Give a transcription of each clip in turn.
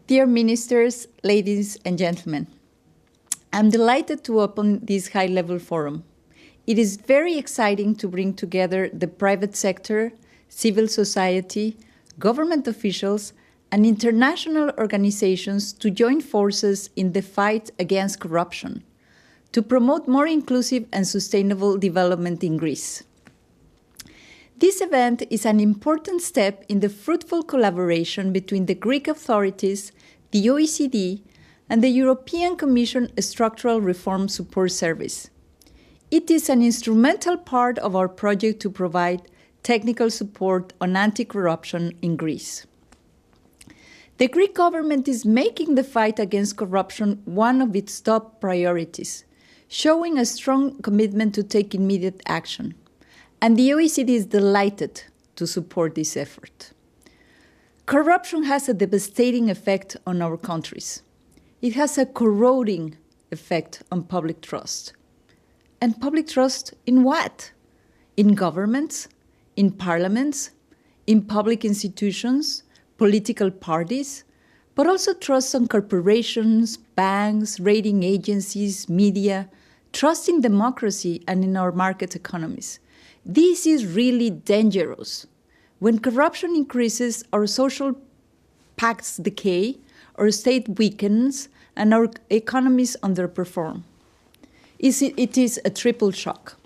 Dear ministers, ladies and gentlemen, I'm delighted to open this high-level forum. It is very exciting to bring together the private sector, civil society, government officials, and international organizations to join forces in the fight against corruption, to promote more inclusive and sustainable development in Greece. This event is an important step in the fruitful collaboration between the Greek authorities, the OECD, and the European Commission Structural Reform Support Service. It is an instrumental part of our project to provide technical support on anti-corruption in Greece. The Greek government is making the fight against corruption one of its top priorities, showing a strong commitment to take immediate action. And the OECD is delighted to support this effort. Corruption has a devastating effect on our countries. It has a corroding effect on public trust. And public trust in what? In governments, in parliaments, in public institutions, political parties, but also trust on corporations, banks, rating agencies, media, trust in democracy and in our market economies. This is really dangerous. When corruption increases, our social pacts decay, our state weakens, and our economies underperform. It is a triple shock.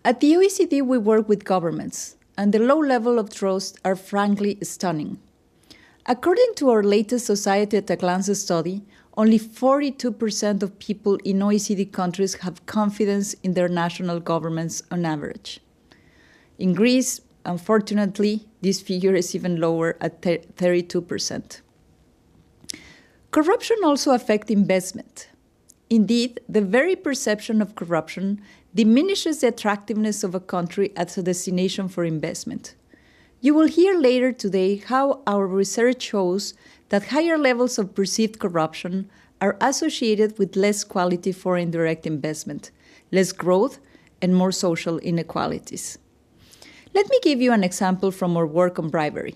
At the OECD, we work with governments, and the low level of trust are frankly stunning. According to our latest Society at a Glance study, only 42% of people in OECD countries have confidence in their national governments on average. In Greece, unfortunately, this figure is even lower at 32%. Corruption also affects investment. Indeed, the very perception of corruption diminishes the attractiveness of a country as a destination for investment. You will hear later today how our research shows that higher levels of perceived corruption are associated with less quality foreign direct investment, less growth, and more social inequalities. Let me give you an example from our work on bribery.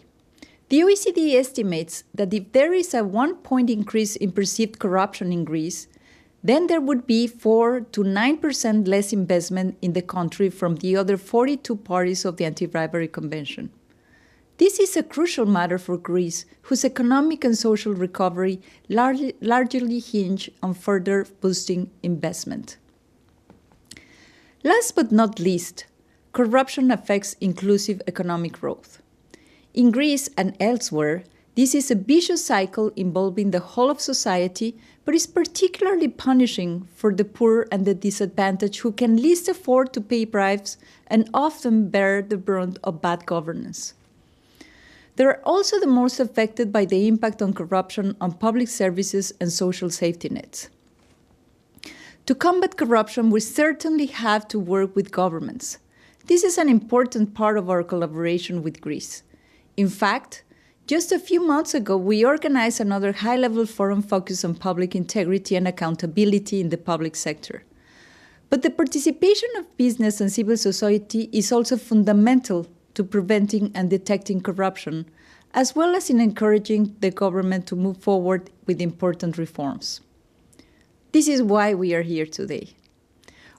The OECD estimates that if there is a 1-point increase in perceived corruption in Greece, then there would be 4 to 9% less investment in the country from the other 42 parties of the Anti-Bribery Convention. This is a crucial matter for Greece, whose economic and social recovery largely hinge on further boosting investment. Last but not least, corruption affects inclusive economic growth. In Greece and elsewhere, this is a vicious cycle involving the whole of society, but is particularly punishing for the poor and the disadvantaged who can least afford to pay bribes and often bear the brunt of bad governance. They are also the most affected by the impact on corruption on public services and social safety nets. To combat corruption, we certainly have to work with governments. This is an important part of our collaboration with Greece. In fact, just a few months ago, we organized another high-level forum focused on public integrity and accountability in the public sector. But the participation of business and civil society is also fundamental to preventing and detecting corruption, as well as in encouraging the government to move forward with important reforms. This is why we are here today.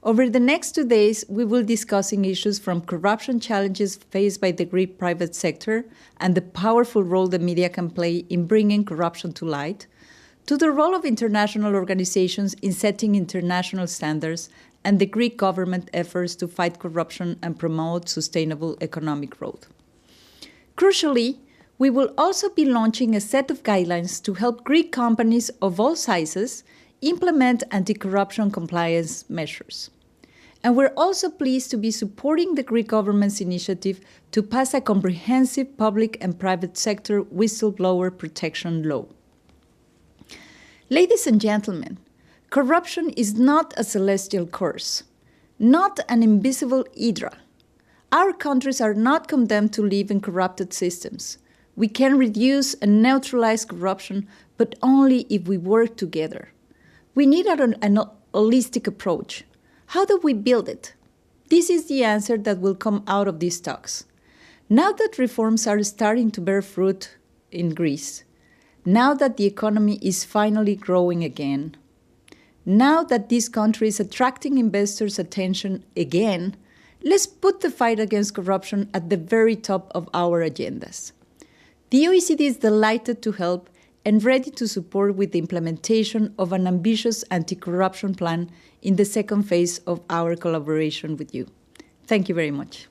Over the next 2 days, we will be discussing issues from corruption challenges faced by the Greek private sector and the powerful role the media can play in bringing corruption to light, to the role of international organizations in setting international standards and the Greek government efforts to fight corruption and promote sustainable economic growth. Crucially, we will also be launching a set of guidelines to help Greek companies of all sizes implement anti-corruption compliance measures. And we're also pleased to be supporting the Greek government's initiative to pass a comprehensive public and private sector whistleblower protection law. Ladies and gentlemen, corruption is not a celestial curse, not an invisible hydra. Our countries are not condemned to live in corrupted systems. We can reduce and neutralize corruption, but only if we work together. We need an holistic approach. How do we build it? This is the answer that will come out of these talks. Now that reforms are starting to bear fruit in Greece, now that the economy is finally growing again, now that this country is attracting investors' attention again, let's put the fight against corruption at the very top of our agendas. The OECD is delighted to help and ready to support with the implementation of an ambitious anti-corruption plan in the second phase of our collaboration with you. Thank you very much.